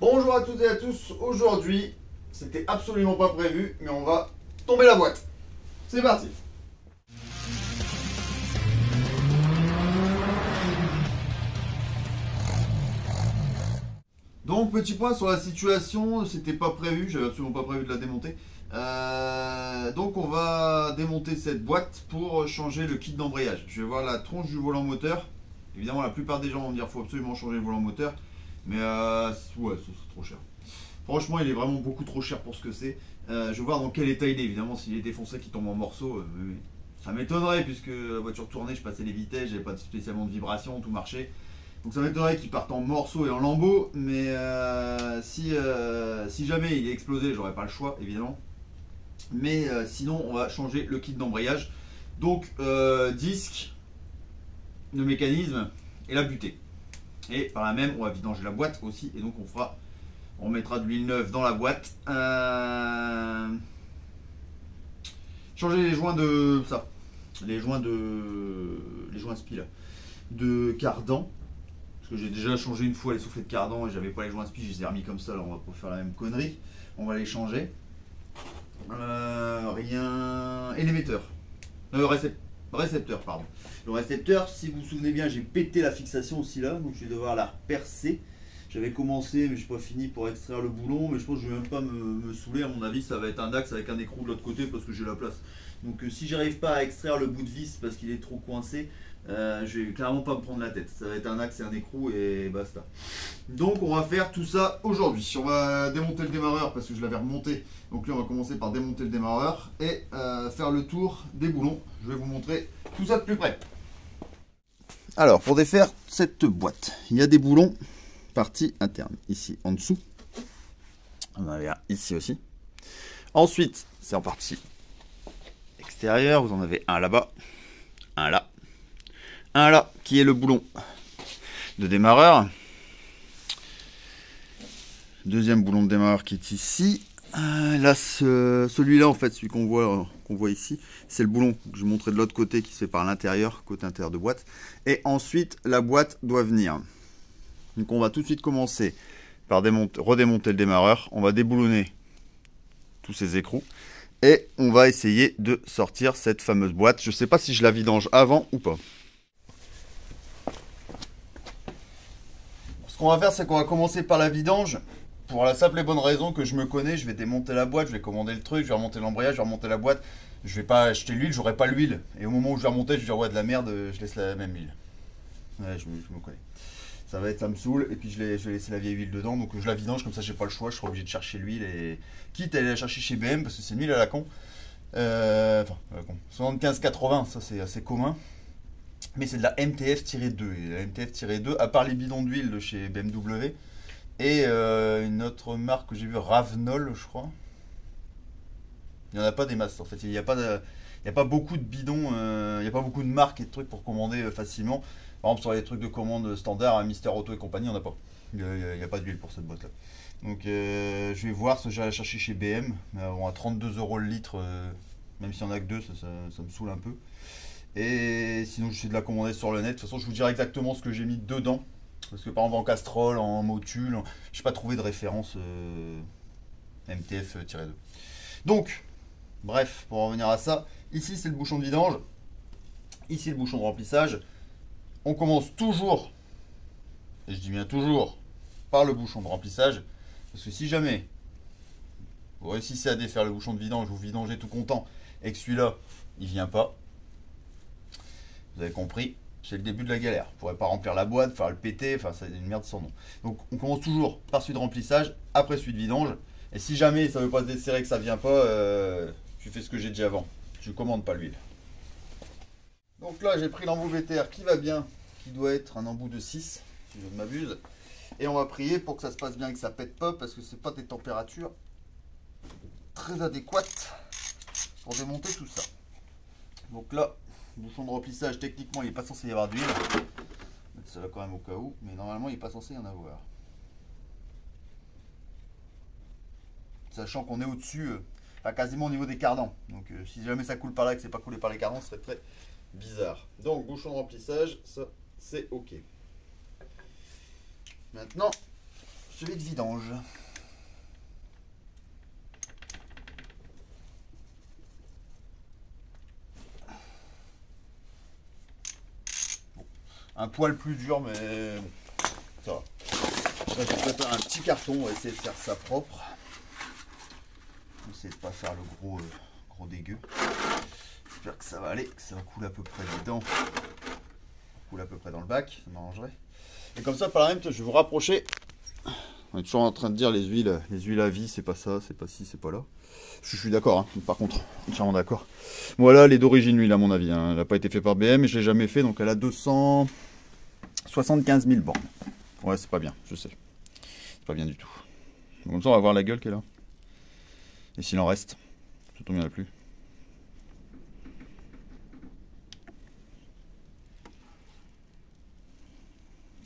Bonjour à toutes et à tous, aujourd'hui, c'était absolument pas prévu, mais on va tomber la boîte. C'est parti. Donc petit point sur la situation, c'était pas prévu, j'avais absolument pas prévu de la démonter. Donc on va démonter cette boîte pour changer le kit d'embrayage. Je vais voir la tronche du volant moteur. Évidemment la plupart des gens vont me dire qu'il faut absolument changer le volant moteur. Mais ouais, c'est trop cher. Franchement il est vraiment beaucoup trop cher pour ce que c'est. Je vais voir dans quel état il est, évidemment s'il est défoncé, qu'il tombe en morceaux. Ça m'étonnerait puisque la voiture tournait, je passais les vitesses, j'avais pas spécialement de vibration, tout marchait. Donc ça m'étonnerait qu'il parte en morceaux et en lambeaux, mais si jamais il est explosé, j'aurais pas le choix évidemment. Mais sinon on va changer le kit d'embrayage. Donc disque, le mécanisme et la butée. Et par là même on va vidanger la boîte aussi, et donc on mettra de l'huile neuve dans la boîte. Changer les joints de ça, les joints spi là, de cardan. Parce que j'ai déjà changé une fois les soufflets de cardan et j'avais pas les joints spi, je les ai remis comme ça, alors on va pas faire la même connerie. On va les changer. Rien. Et l'émetteur. Récepteur, pardon. Le récepteur, si vous vous souvenez bien, j'ai pété la fixation aussi là, donc je vais devoir la percer. J'avais commencé, mais je n'ai pas fini pour extraire le boulon, mais je pense que je ne vais même pas me saouler. À mon avis, ça va être un axe avec un écrou de l'autre côté parce que j'ai la place. Donc si j'arrive pas à extraire le bout de vis parce qu'il est trop coincé, je vais clairement pas me prendre la tête. Ça va être un axe et un écrou et basta. Donc on va faire tout ça aujourd'hui. On va démonter le démarreur parce que je l'avais remonté. Donc là on va commencer par démonter le démarreur et faire le tour des boulons. Je vais vous montrer tout ça de plus près. Alors pour défaire cette boîte, il y a des boulons partie interne, ici en dessous. On en avait un ici aussi. Ensuite, c'est en partie extérieure. Vous en avez un là-bas, un là, qui est le boulon de démarreur. Deuxième boulon de démarreur qui est ici. Là, celui-là, en fait, celui qu'on voit ici, c'est le boulon que je montrais de l'autre côté qui se fait par l'intérieur, côté intérieur de boîte. Et ensuite, la boîte doit venir. Donc on va tout de suite commencer par redémonter le démarreur. On va déboulonner tous ces écrous. Et on va essayer de sortir cette fameuse boîte. Je ne sais pas si je la vidange avant ou pas. Ce qu'on va faire, c'est qu'on va commencer par la vidange. Pour la simple et bonne raison que je me connais, je vais démonter la boîte, je vais commander le truc, je vais remonter l'embrayage, je vais remonter la boîte. Je vais pas acheter l'huile, j'aurai pas l'huile. Et au moment où je vais remonter, je vais dire ouais de la merde, je laisse la même huile. Ouais, je me connais. Ça me saoule, et puis je vais laisser la vieille huile dedans, donc je la vidange, comme ça j'ai pas le choix, je serai obligé de chercher l'huile, et quitte à aller la chercher chez BM, parce que c'est une huile à la con. Enfin, à la con. 75-80, ça c'est assez commun, mais c'est de la MTF-2, et la MTF-2, à part les bidons d'huile de chez BMW, et une autre marque que j'ai vue, Ravnol, je crois. Il n'y en a pas des masses, en fait, il n'y a pas beaucoup de bidons, il n'y a pas beaucoup de marques et de trucs pour commander facilement. Par exemple, sur les trucs de commande standard, Mister Auto et compagnie, on n'a pas. Il n'y a pas d'huile pour cette boîte-là. Donc, je vais voir ce que j'allais chercher chez BM. Bon, à 32 € le litre, même s'il n'y en a que deux, ça me saoule un peu. Et sinon, je suis de la commander sur le net. De toute façon, je vous dirai exactement ce que j'ai mis dedans. Parce que par exemple, en Castrol, en Motul, je n'ai pas trouvé de référence MTF-2. Donc, bref, pour en revenir à ça, ici c'est le bouchon de vidange. Ici le bouchon de remplissage. On commence toujours, et je dis bien toujours, par le bouchon de remplissage, parce que si jamais vous réussissez à défaire le bouchon de vidange, vous vidangez tout content, et que celui-là, il vient pas, vous avez compris, c'est le début de la galère. Vous ne pourrez pas remplir la boîte, faire le péter, enfin c'est une merde sans nom. Donc on commence toujours par celui de remplissage, après celui de vidange, et si jamais ça ne veut pas se desserrer, que ça vient pas, je fais ce que j'ai dit avant, je ne commande pas l'huile. Donc là, j'ai pris l'embout VTR qui va bien, qui doit être un embout de 6, si je ne m'abuse. Et on va prier pour que ça se passe bien et que ça pète pas, parce que c'est pas des températures très adéquates pour démonter tout ça. Donc là, bouchon de remplissage, techniquement, il n'est pas censé y avoir d'huile. Je vais mettre ça là quand même au cas où, mais normalement, il n'est pas censé y en avoir. Sachant qu'on est au-dessus, quasiment au niveau des cardans. Donc si jamais ça coule par là et que c'est pas coulé par les cardans, ce serait très bizarre. Donc bouchon de remplissage, ça c'est ok. Maintenant, celui de vidange. Un poil plus dur, mais ça va. Là, je vais faire un petit carton, on va essayer de faire ça propre. On va essayer de ne pas faire le gros dégueu. J'espère que ça va aller, que ça va couler à peu près dedans. Coule à peu près dans le bac, ça m'arrangerait. Et comme ça, par la même, je vais vous rapprocher. On est toujours en train de dire les huiles à vie, c'est pas ça, c'est pas ci, c'est pas là. Je suis d'accord, hein, par contre, entièrement d'accord. Voilà, elle est d'origine l'huile à mon avis. Hein. Elle n'a pas été faite par BM et je l'ai jamais fait, donc elle a 275 000 bornes. Ouais, c'est pas bien, je sais. C'est pas bien du tout. Comme ça, on va voir la gueule qu'elle a. Et s'il en reste, ça tombe bien plus.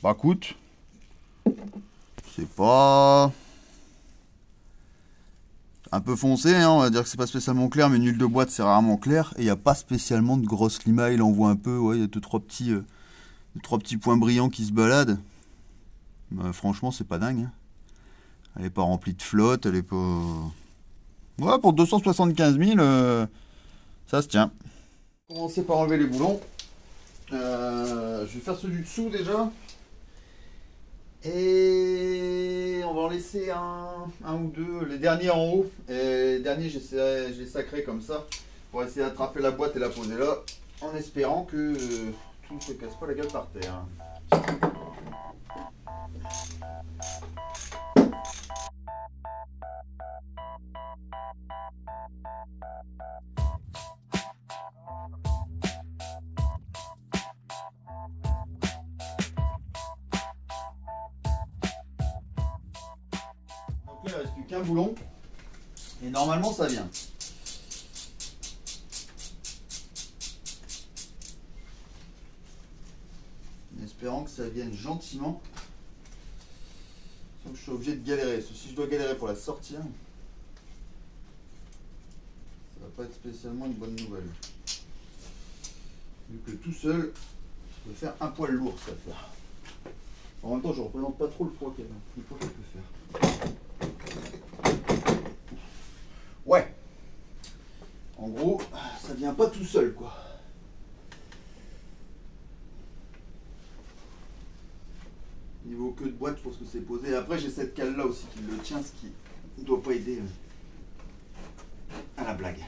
Bah écoute, c'est pas un peu foncé, hein, on va dire que c'est pas spécialement clair, mais une huile de boîte c'est rarement clair. Et il n'y a pas spécialement de grosse limaille, on voit un peu, ouais, il y a deux, trois petits points brillants qui se baladent. Bah, franchement, c'est pas dingue. Hein. Elle est pas remplie de flotte, elle est pas... Ouais, pour 275 000, ça se tient. On va commencer par enlever les boulons. Je vais faire ceux du dessous déjà. Et on va en laisser un ou deux, les derniers en haut. Et les derniers, je les sacré comme ça pour essayer d'attraper la boîte et la poser là, en espérant que tout ne se casse pas la gueule par terre. Donc là, il ne reste plus qu'un boulon. Et normalement, ça vient. En espérant que ça vienne gentiment. Sauf que je suis obligé de galérer. Si je dois galérer pour la sortir, ça va pas être spécialement une bonne nouvelle. Vu que tout seul, ça peut faire un poil lourd cette affaire. En même temps, je ne représente pas trop le poids qu'elle peut faire. Ouais. En gros, ça vient pas tout seul, quoi. Niveau queue de boîte, je pense que c'est posé. Après, j'ai cette cale là aussi qui le tient, ce qui ne doit pas aider à la blague.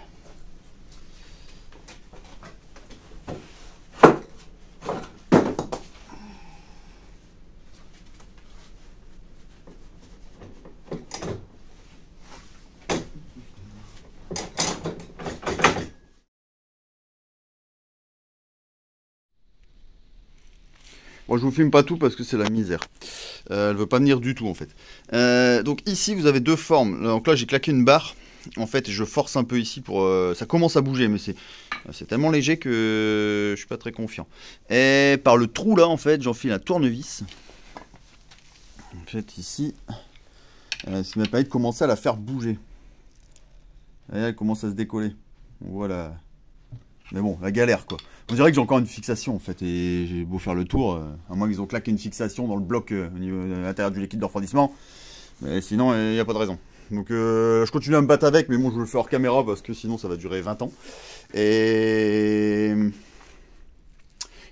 Bon, je vous filme pas tout parce que c'est la misère. Elle veut pas venir du tout en fait. Donc ici vous avez deux formes. Donc là j'ai claqué une barre. En fait je force un peu ici pour... ça commence à bouger mais c'est tellement léger que je suis pas très confiant. Et par le trou là en fait j'enfile un tournevis. En fait ici, ça m'a permis de commencer à la faire bouger. Et elle commence à se décoller. Voilà. Mais bon, la galère quoi. On dirait que j'ai encore une fixation en fait et j'ai beau faire le tour, à moins qu'ils ont claqué une fixation dans le bloc au niveau de l'intérieur du liquide de refroidissement. Mais sinon, il n'y a pas de raison. Donc je continue à me battre avec, mais bon, je le fais hors caméra parce que sinon ça va durer 20 ans. Et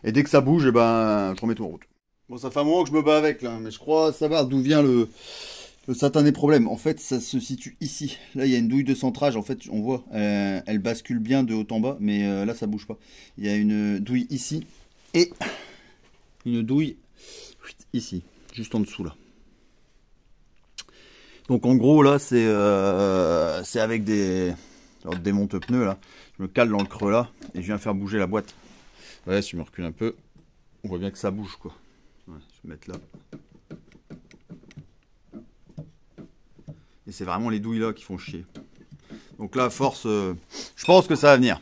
dès que ça bouge, eh ben, je remets tout en route. Bon, ça fait un moment que je me bats avec là, mais je crois savoir d'où vient le satané problème. En fait, ça se situe ici. Là, il y a une douille de centrage. En fait, on voit, elle bascule bien de haut en bas, mais là, ça bouge pas. Il y a une douille ici et une douille ici, juste en dessous là. Donc, en gros, là, c'est avec des démonte-pneus là. Je me cale dans le creux là et je viens faire bouger la boîte. Ouais, si je me recule un peu, on voit bien que ça bouge quoi. Ouais, je vais mettre là. Et c'est vraiment les douilles là qui font chier. Donc là, à force, je pense que ça va venir.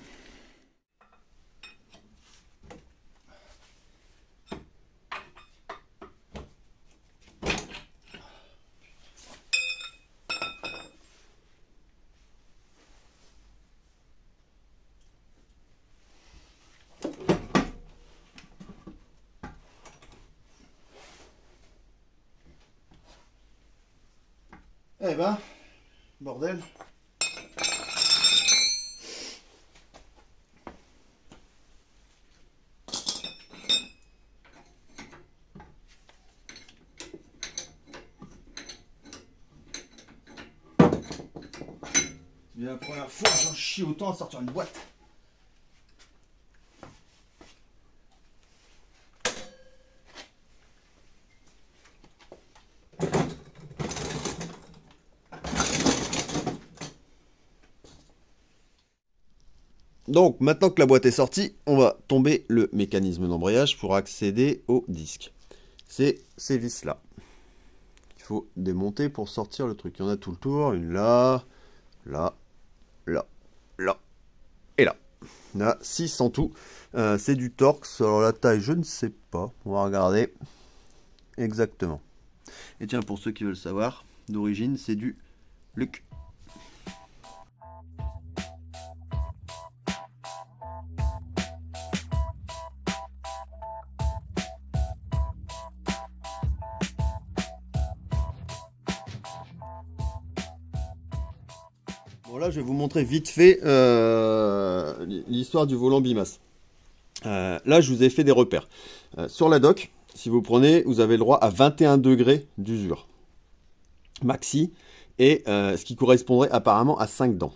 Eh ben, bordel. C'est bien la première fois que j'en chie autant à sortir une boîte. Donc maintenant que la boîte est sortie, on va tomber le mécanisme d'embrayage pour accéder au disque. C'est ces vis là. Il faut démonter pour sortir le truc. Il y en a tout le tour, une là, là, là, là et là. Il y en a 6 en tout. C'est du Torx. Alors la taille, je ne sais pas. On va regarder exactement. Et tiens, pour ceux qui veulent savoir, d'origine, c'est du Luc. Bon là je vais vous montrer vite fait l'histoire du volant Bimas. Là je vous ai fait des repères. Sur la dock, si vous prenez, vous avez le droit à 21 degrés d'usure maxi, et ce qui correspondrait apparemment à 5 dents.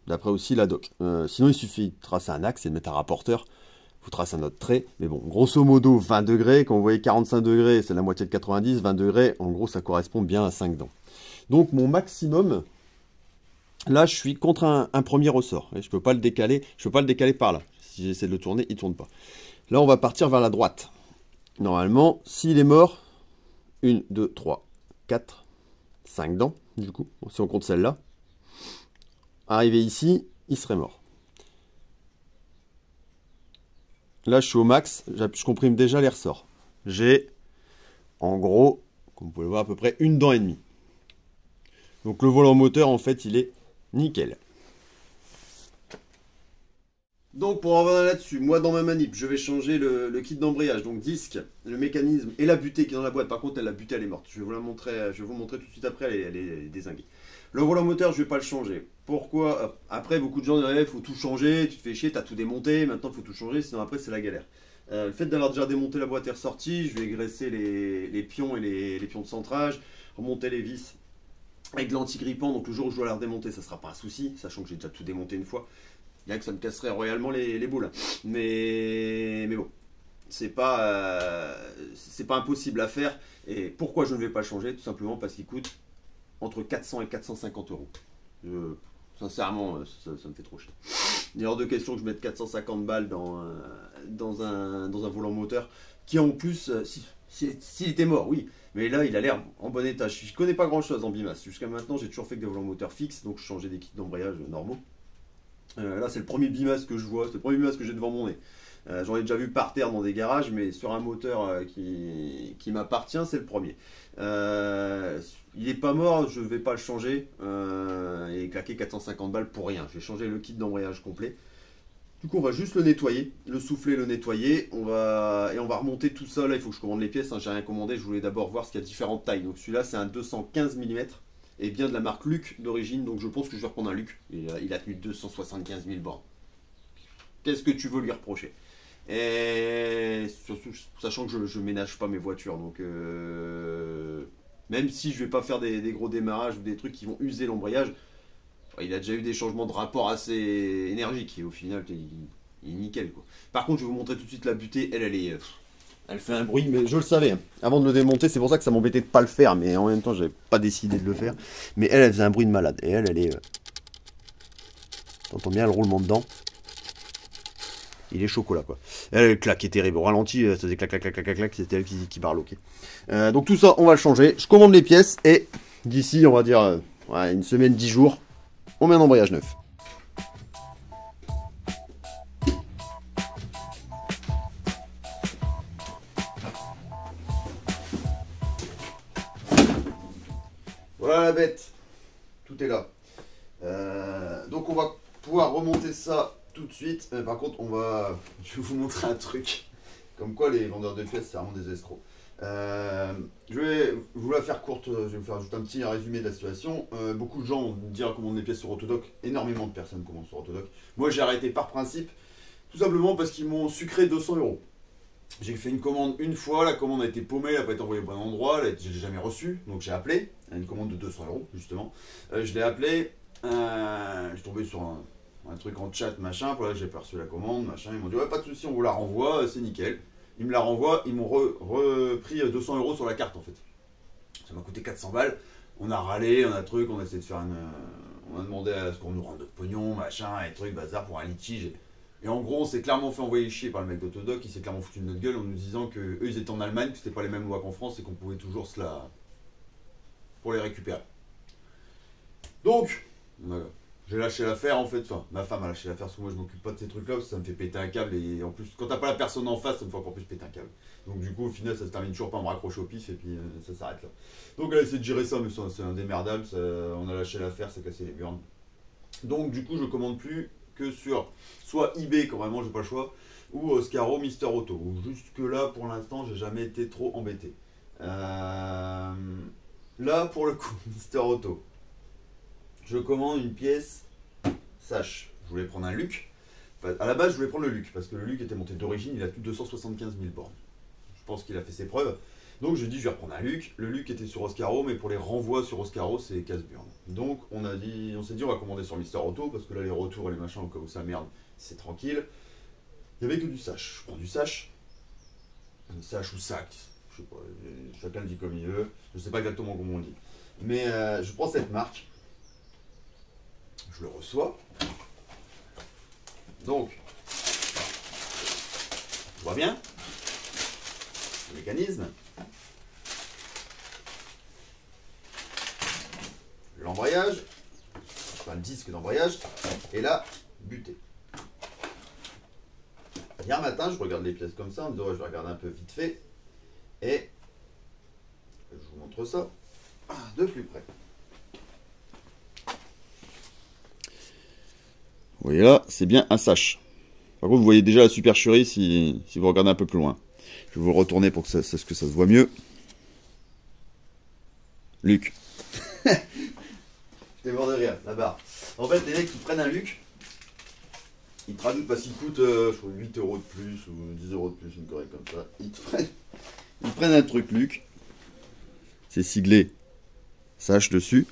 D'après aussi la dock. Sinon il suffit de tracer un axe et de mettre un rapporteur. Vous tracez un autre trait. Mais bon, grosso modo 20 degrés. Quand vous voyez 45 degrés, c'est la moitié de 90. 20 degrés, en gros ça correspond bien à 5 dents. Donc mon maximum... Là, je suis contre un premier ressort. Je ne peux pas le décaler. Je peux pas le décaler par là. Si j'essaie de le tourner, il ne tourne pas. Là, on va partir vers la droite. Normalement, s'il est mort, 1, 2, 3, 4, 5 dents, du coup, si on compte celle-là. Arrivé ici, il serait mort. Là, je suis au max. Je comprime déjà les ressorts. J'ai, en gros, comme vous pouvez le voir, à peu près 1 dent et demie. Donc, le volant moteur, en fait, il est nickel. Donc pour en revenir là-dessus, moi dans ma manip, je vais changer le kit d'embrayage, donc disque, le mécanisme et la butée qui est dans la boîte. Par contre, la butée elle est morte. Je vais vous la montrer, je vais vous montrer tout de suite après, elle est dézinguée. Le volant moteur, je vais pas le changer. Pourquoi? Après, beaucoup de gens disent il faut tout changer, tu te fais chier, tu as tout démonté, maintenant il faut tout changer, sinon après c'est la galère. Le fait d'avoir déjà démonté la boîte est ressorti, je vais graisser les pions et les pions de centrage, remonter les vis avec de l'anti-grippant, donc le jour où je dois la redémonter, ça sera pas un souci, sachant que j'ai déjà tout démonté une fois. Bien que ça me casserait royalement les boules. Mais bon, c'est pas impossible à faire. Et pourquoi je ne vais pas le changer? Tout simplement parce qu'il coûte entre 400 et 450 euros. Sincèrement, ça me fait trop chier. Il est hors de question que je mette 450 balles dans un volant moteur qui en plus, s'il était mort, oui. Mais là, il a l'air en bon état. Je ne connais pas grand chose en Bimas. Jusqu'à maintenant, j'ai toujours fait que des volants moteurs fixes, donc je changeais des kits d'embrayage normaux. Là, c'est le premier Bimas que je vois, c'est le premier Bimas que j'ai devant mon nez. J'en ai déjà vu par terre dans des garages, mais sur un moteur qui m'appartient, c'est le premier. Il n'est pas mort, je ne vais pas le changer et claquer 450 balles pour rien. Je vais changer le kit d'embrayage complet. Du coup, on va juste le nettoyer, le souffler, le nettoyer. On va remonter tout ça. Là, il faut que je commande les pièces. Hein, j'ai rien commandé. Je voulais d'abord voir ce qu'il y a différentes tailles. Donc celui-là, c'est un 215 mm et bien de la marque Luc d'origine. Donc je pense que je vais reprendre un Luc. Il a tenu 275 000 bornes. Qu'est-ce que tu veux lui reprocher? Et surtout, sachant que je ménage pas mes voitures. Donc même si je vais pas faire des gros démarrages ou des trucs qui vont user l'embrayage, il a déjà eu des changements de rapport assez énergiques et au final il est nickel quoi. Par contre je vais vous montrer tout de suite la butée, elle fait un bruit, mais je le savais hein. Avant de le démonter, c'est pour ça que ça m'embêtait de pas le faire, mais en même temps j'avais pas décidé de le faire. Mais elle faisait un bruit de malade et elle est... T'entends bien le roulement dedans. Il est chocolat quoi. Elle claquait terrible, au ralenti ça faisait clac clac clac clac clac clac, c'était elle qui barloquait. Donc tout ça on va le changer, je commande les pièces et d'ici on va dire ouais, une semaine, 10 jours, on met un embrayage neuf. Voilà la bête, tout est là. Donc on va pouvoir remonter ça tout de suite. Par contre, je vais vous montrer un truc. Comme quoi les vendeurs de pièces, c'est vraiment des escrocs. Je vais vous la faire courte, je vais vous faire juste un petit résumé de la situation. Beaucoup de gens vont dire commandent les pièces sur Autodoc. Énormément de personnes commandent sur Autodoc. Moi, j'ai arrêté par principe, tout simplement parce qu'ils m'ont sucré 200 euros. J'ai fait une commande une fois, la commande a été paumée, elle n'a pas été envoyée au bon endroit, je ne l'ai jamais reçue, donc j'ai appelé, une commande de 200 euros justement. Je l'ai appelé, je suis tombé sur un truc en chat, machin, voilà, j'ai perçu la commande, machin, ils m'ont dit ouais, pas de souci, on vous la renvoie, c'est nickel. Ils me la renvoient, ils m'ont repris 200 euros sur la carte en fait. Ça m'a coûté 400 balles, on a râlé, on a truc, on a essayé de faire on a demandé à ce qu'on nous rende notre pognon, machin, et truc, bazar pour un litige. Et en gros, on s'est clairement fait envoyer chier par le mec d'Autodoc, il s'est clairement foutu de notre gueule en nous disant qu'eux ils étaient en Allemagne, que c'était pas les mêmes lois qu'en France et qu'on pouvait toujours se la. Pour les récupérer. Donc, j'ai lâché l'affaire en fait, enfin, ma femme a lâché l'affaire parce que moi je m'occupe pas de ces trucs-là parce que ça me fait péter un câble et en plus, quand t'as pas la personne en face, ça me fait encore plus péter un câble. Donc, du coup, au final, ça se termine toujours par me raccrocher au pif et puis ça s'arrête là. Donc, elle a essayé de gérer ça, mais c'est indémerdable, on a lâché l'affaire, ça a cassé les burnes. Donc, du coup, je commande plus que sur soit eBay quand vraiment j'ai pas le choix ou Oscaro Mister Auto où jusque là pour l'instant j'ai jamais été trop embêté. Là pour le coup Mister Auto, je commande une pièce Sache, je voulais prendre un Luc. À la base je voulais prendre le Luc parce que le Luc était monté d'origine, il a plus de 275 000 bornes, je pense qu'il a fait ses preuves. Donc j'ai dit je vais reprendre un Luc. Le Luc était sur Oscaro, mais pour les renvois sur Oscaro, c'est casse-burne. Donc on s'est dit on va commander sur Mister Auto, parce que là les retours et les machins, au cas où ça merde, c'est tranquille. Il n'y avait que du Sache. Je prends du Sache. Sache ou Sac, je sais pas, chacun le dit comme il veut. Je sais pas exactement comment on dit. Mais je prends cette marque. Je le reçois. Donc, on voit bien le mécanisme. L'embrayage, enfin le disque d'embrayage, et là, buté. Hier matin, je regarde les pièces comme ça, en me disant ouais, je vais regarder un peu vite fait, et je vous montre ça de plus près. Vous voyez là, c'est bien un Sache. Par contre, vous voyez déjà la supercherie si vous regardez un peu plus loin. Je vais vous retourner pour que ça se voit mieux. Luc. J'étais mort de rire, la barre. En fait, les mecs qui prennent un Luc, ils te rajoutent parce qu'il coûte je crois 8 euros de plus ou 10 euros de plus, une connerie comme ça. Ils prennent un truc Luc, c'est siglé Sache dessus,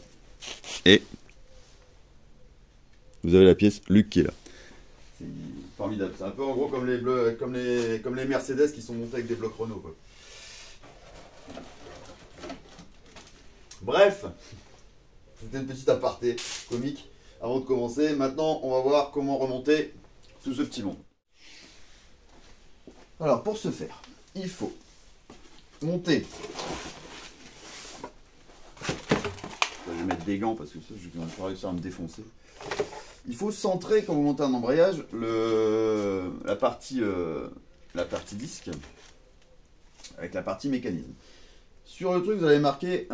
et vous avez la pièce Luc qui est là. C'est formidable. C'est un peu en gros comme les Mercedes qui sont montés avec des blocs Renault, quoi. Bref, c'était une petite aparté comique avant de commencer. Maintenant, on va voir comment remonter tout ce petit monde. Alors, pour ce faire, il faut monter. Je vais mettre des gants parce que ça, je vais pas réussir à me défoncer. Il faut centrer quand vous montez un embrayage la partie disque avec la partie mécanisme. Sur le truc, vous avez marqué,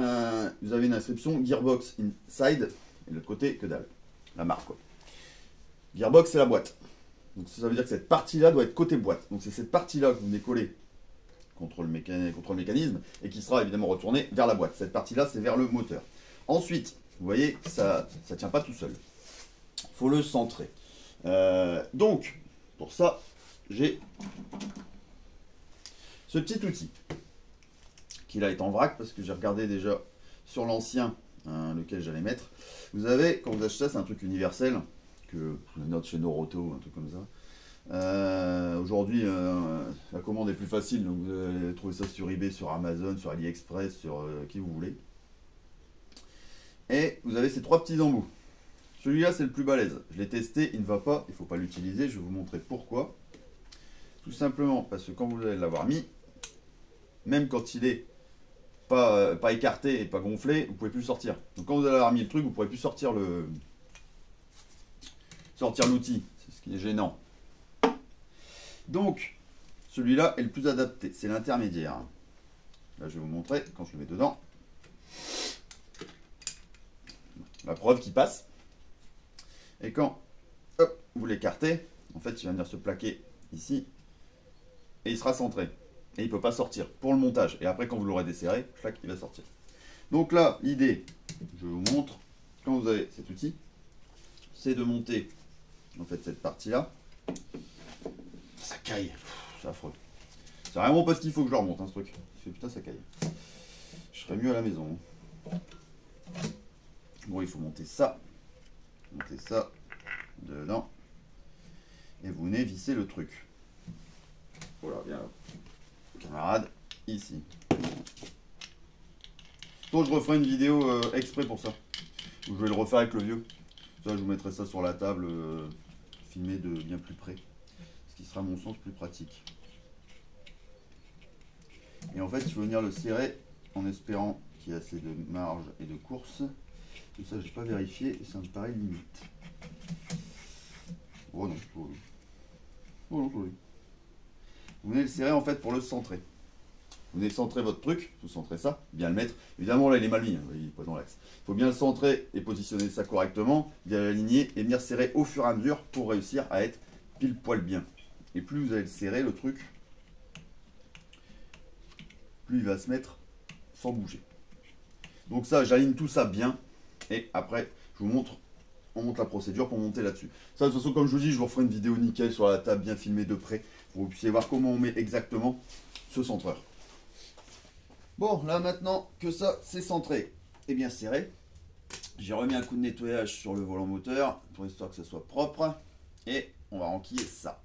vous avez une inscription Gearbox Inside, et de l'autre côté, que dalle. La marque, quoi. Gearbox, c'est la boîte. Donc ça veut dire que cette partie-là doit être côté boîte. Donc c'est cette partie-là que vous venez coller contre le mécanisme, et qui sera évidemment retournée vers la boîte. Cette partie-là, c'est vers le moteur. Ensuite, vous voyez, ça ne tient pas tout seul. Il faut le centrer. Donc, pour ça, j'ai ce petit outil qui là est en vrac parce que j'ai regardé déjà sur l'ancien lequel j'allais mettre. Vous avez, quand vous achetez ça, c'est un truc universel que vous note chez Noroto, un truc comme ça. Aujourd'hui, la commande est plus facile, donc vous allez trouver ça sur eBay, sur Amazon, sur AliExpress, sur qui vous voulez. Et vous avez ces trois petits embouts. Celui-là, c'est le plus balèze. Je l'ai testé, il ne va pas, il ne faut pas l'utiliser. Je vais vous montrer pourquoi. Tout simplement parce que quand vous allez l'avoir mis, même quand il est pas écarté et pas gonflé, vous ne pouvez plus le sortir. Donc quand vous allez avoir mis le truc, vous ne pourrez plus sortir l'outil. C'est ce qui est gênant. Donc, celui-là est le plus adapté. C'est l'intermédiaire. Là, je vais vous montrer quand je le mets dedans. La preuve qui passe. Et quand hop, vous l'écartez, en fait, il va venir se plaquer ici et il sera centré. Et il ne peut pas sortir pour le montage. Et après, quand vous l'aurez desserré, il va sortir. Donc là, l'idée, je vous montre, quand vous avez cet outil, c'est de monter en fait cette partie-là. Ça caille, c'est affreux. C'est vraiment pas ce qu'il faut que je leur monte, hein, ce truc. Putain, ça caille. Je serais mieux à la maison. Bon, il faut monter ça dedans. Et vous venez visser le truc. Voilà, bien, camarade, ici. Donc je referai une vidéo exprès pour ça. Je vais le refaire avec le vieux. Ça, je vous mettrai ça sur la table, filmé de bien plus près. Ce qui sera à mon sens plus pratique. Et en fait, il faut venir le serrer en espérant qu'il y ait assez de marge et de course. Tout ça, je n'ai pas vérifié et ça me paraît limite. Oh non, oh oui. Oh non, oh oui. Vous venez le serrer en fait pour le centrer. Vous venez centrer votre truc, vous centrez ça, bien le mettre. Évidemment, là, il est mal mis, hein, il n'est pas dans l'axe. Il faut bien le centrer et positionner ça correctement, bien l'aligner et venir serrer au fur et à mesure pour réussir à être pile poil bien. Et plus vous allez le serrer, le truc, plus il va se mettre sans bouger. Donc ça, j'aligne tout ça bien. Et après, je vous montre, on monte la procédure pour monter là-dessus. Ça, de toute façon, comme je vous dis, je vous referai une vidéo nickel sur la table, bien filmée de près, pour que vous puissiez voir comment on met exactement ce centreur. Bon, là maintenant que ça c'est centré et bien serré, j'ai remis un coup de nettoyage sur le volant moteur pour histoire que ça soit propre et on va enquiller ça.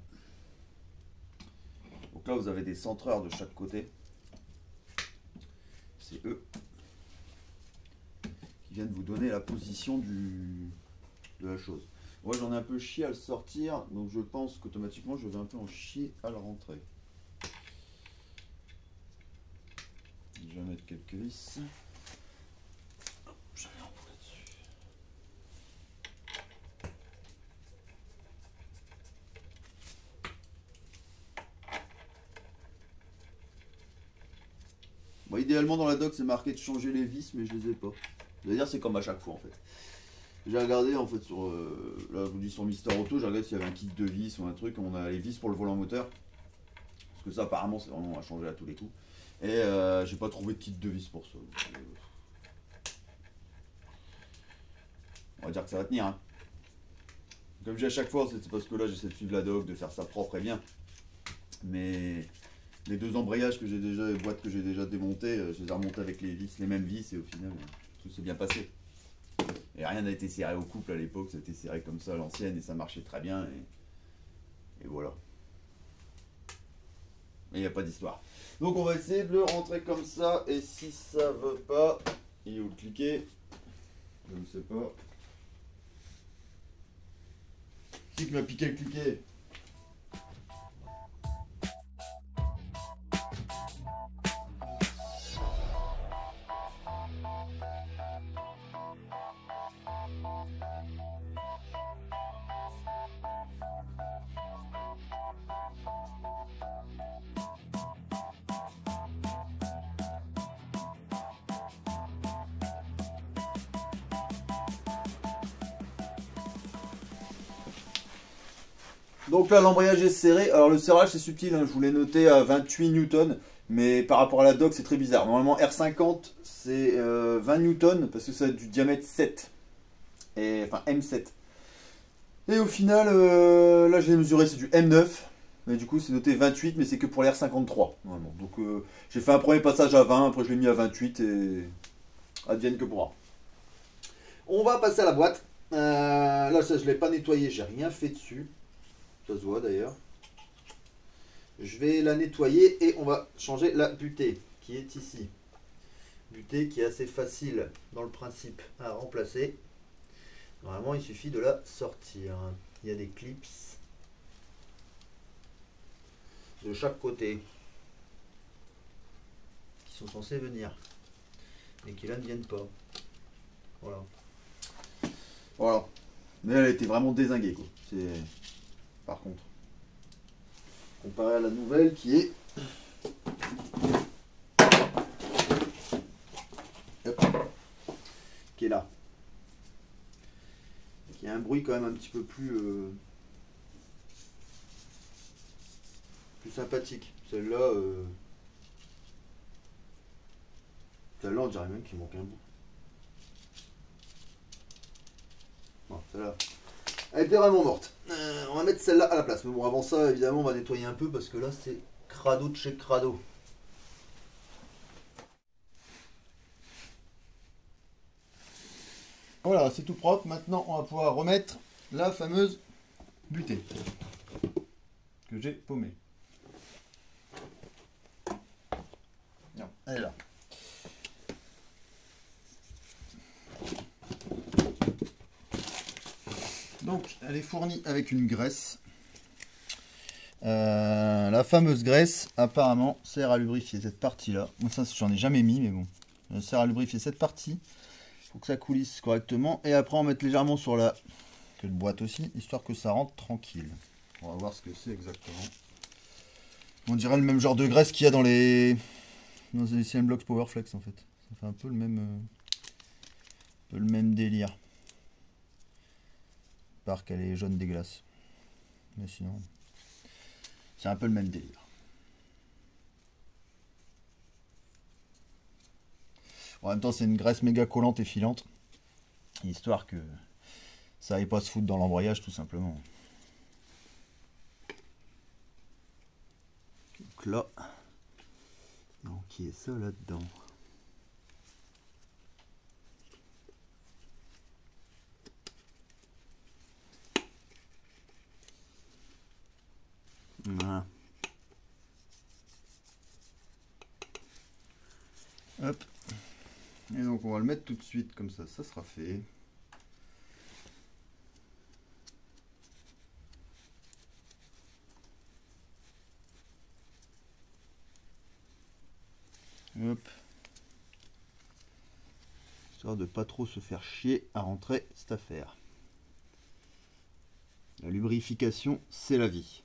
Donc là vous avez des centreurs de chaque côté, c'est eux qui viennent vous donner la position de la chose. Moi j'en ai un peu chié à le sortir, donc je pense qu'automatiquement je vais un peu en chier à le rentrer. Je vais mettre quelques vis. Je vais en poulet dessus. Bon, idéalement dans la doc c'est marqué de changer les vis, mais je les ai pas. C'est-à-dire c'est comme à chaque fois en fait. J'ai regardé en fait sur là je vous dis sur Mister Auto, j'ai regardé s'il y avait un kit de vis ou un truc. On a les vis pour le volant moteur. Parce que ça apparemment c'est vraiment à changer à tous les coups. Et j'ai pas trouvé de kit de vis pour ça. On va dire que ça va tenir. Hein. Comme j'ai à chaque fois, c'est parce que là j'essaie de suivre la doc, de faire ça propre et bien. Mais les deux embrayages que j'ai déjà, les boîtes que j'ai déjà démontées, je les ai remontées avec les vis, les mêmes vis, et au final tout s'est bien passé. Et rien n'a été serré au couple à l'époque, ça a été serré comme ça à l'ancienne et ça marchait très bien. Et voilà. Mais il n'y a pas d'histoire. Donc on va essayer de le rentrer comme ça. Et si ça veut pas, il est où le cliquer? Je ne sais pas. Qui m'a piqué le cliquer? Donc là l'embrayage est serré, alors le serrage c'est subtil, hein. Je vous l'ai noté à 28 newtons, mais par rapport à la doc c'est très bizarre. Normalement R50 c'est 20 newtons parce que ça a du diamètre 7, et, enfin M7. Et au final, là j'ai mesuré c'est du M9, mais du coup c'est noté 28 mais c'est que pour l'R53. Donc j'ai fait un premier passage à 20, après je l'ai mis à 28 et advienne que pourra. On va passer à la boîte. Là ça je ne l'ai pas nettoyé, j'ai rien fait dessus. Ça se voit d'ailleurs. Je vais la nettoyer et on va changer la butée qui est ici. Butée qui est assez facile dans le principe à remplacer. Normalement, il suffit de la sortir. Il y a des clips de chaque côté qui sont censés venir mais qui là ne viennent pas. Voilà. Voilà. Mais elle a été vraiment dézinguée, quoi. C'est... Par contre, comparé à la nouvelle qui est là, qui a un bruit quand même un petit peu plus sympathique. Celle-là Celle-là, on dirait même qu'il manque un bout. Bon, celle-là, elle était vraiment morte. On va mettre celle-là à la place. Mais bon, avant ça, évidemment, on va nettoyer un peu parce que là, c'est crado de chez crado. Voilà, c'est tout propre. Maintenant, on va pouvoir remettre la fameuse butée que j'ai paumée. Non, elle est là. Donc, elle est fournie avec une graisse. La fameuse graisse, apparemment, sert à lubrifier cette partie-là. Moi, ça, j'en ai jamais mis, mais bon. Elle sert à lubrifier cette partie. Il faut que ça coulisse correctement. Et après, on met légèrement sur la queue de boîte aussi, histoire que ça rentre tranquille. On va voir ce que c'est exactement. On dirait le même genre de graisse qu'il y a dans les CM Blocks Powerflex, en fait. Ça fait un peu le même délire. Part qu'elle est jaune dégueulasse. Mais sinon, c'est un peu le même délire. En même temps, c'est une graisse méga collante et filante. Histoire que ça n'aille pas se foutre dans l'embrayage, tout simplement. Donc là, donc qui est ça là-dedans? Voilà. Hop. Et donc on va le mettre tout de suite, comme ça sera fait. Hop. Histoire de pas trop se faire chier à rentrer cette affaire. La lubrification, c'est la vie.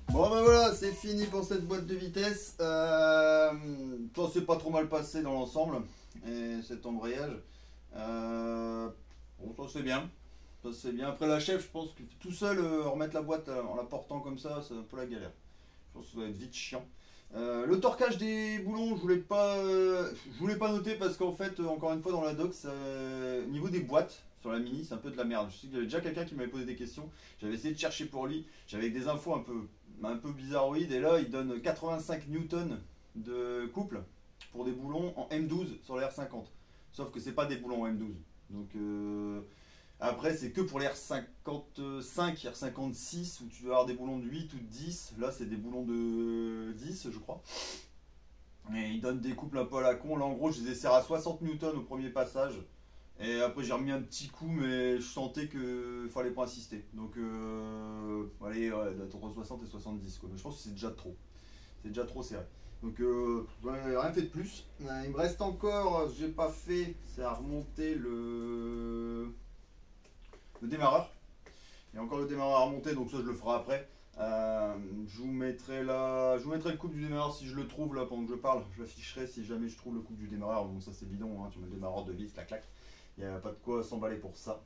Bon ben voilà, c'est fini pour cette boîte de vitesse. Ça s'est pas trop mal passé dans l'ensemble, et cet embrayage. Bon, ça se fait bien. Ça se fait bien. Après la chef, je pense que tout seul, remettre la boîte en la portant comme ça, c'est un peu la galère. Je pense que ça va être vite chiant. Le torquage des boulons, je voulais pas noter parce qu'en fait, encore une fois dans la doc, au niveau des boîtes sur la Mini, c'est un peu de la merde. Je sais qu'il y avait déjà quelqu'un qui m'avait posé des questions. J'avais essayé de chercher pour lui. J'avais des infos un peu bizarroïdes, et là il donne 85 newtons de couple pour des boulons en M12 sur les R50. Sauf que c'est pas des boulons en M12. Donc après, c'est que pour les R55, R56 où tu vas avoir des boulons de 8 ou de 10. Là, c'est des boulons de 10, je crois. Et ils donnent des couples un peu à la con. Là, en gros, je les ai serrés à 60 newtons au premier passage. Et après, j'ai remis un petit coup, mais je sentais qu'il fallait pas insister. Donc, allez, ouais, entre 60 et 70, quoi. Mais je pense que c'est déjà trop. C'est déjà trop serré. Donc, rien fait de plus. Il me reste encore, j'ai pas fait, c'est à remonter le démarreur. Il y a encore le démarreur à remonter, donc ça je le ferai après. Je vous mettrai le couple du démarreur si je le trouve là pendant que je parle. Je l'afficherai si jamais je trouve le couple du démarreur. Bon, ça c'est bidon, hein, tu mets le démarreur de vis, clac clac. Il n'y a pas de quoi s'emballer pour ça.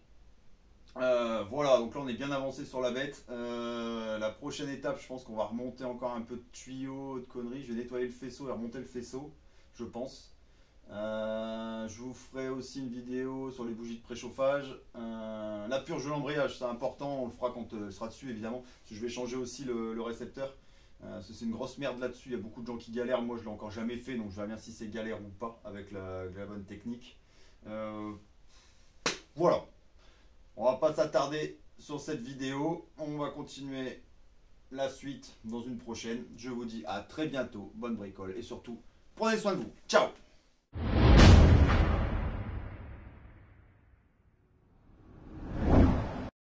Voilà, donc là on est bien avancé sur la bête. La prochaine étape, je pense qu'on va remonter encore un peu de tuyaux, de conneries. Je vais nettoyer le faisceau et remonter le faisceau, je pense. Je vous ferai aussi une vidéo sur les bougies de préchauffage. La purge de l'embrayage, c'est important, on le fera quand elle sera dessus évidemment. Parce que je vais changer aussi le récepteur. C'est une grosse merde là-dessus, il y a beaucoup de gens qui galèrent. Moi je l'ai encore jamais fait, donc je verrai bien si c'est galère ou pas avec la bonne technique. Voilà. On va pas s'attarder sur cette vidéo. On va continuer la suite dans une prochaine. Je vous dis à très bientôt. Bonne bricole et surtout, prenez soin de vous. Ciao!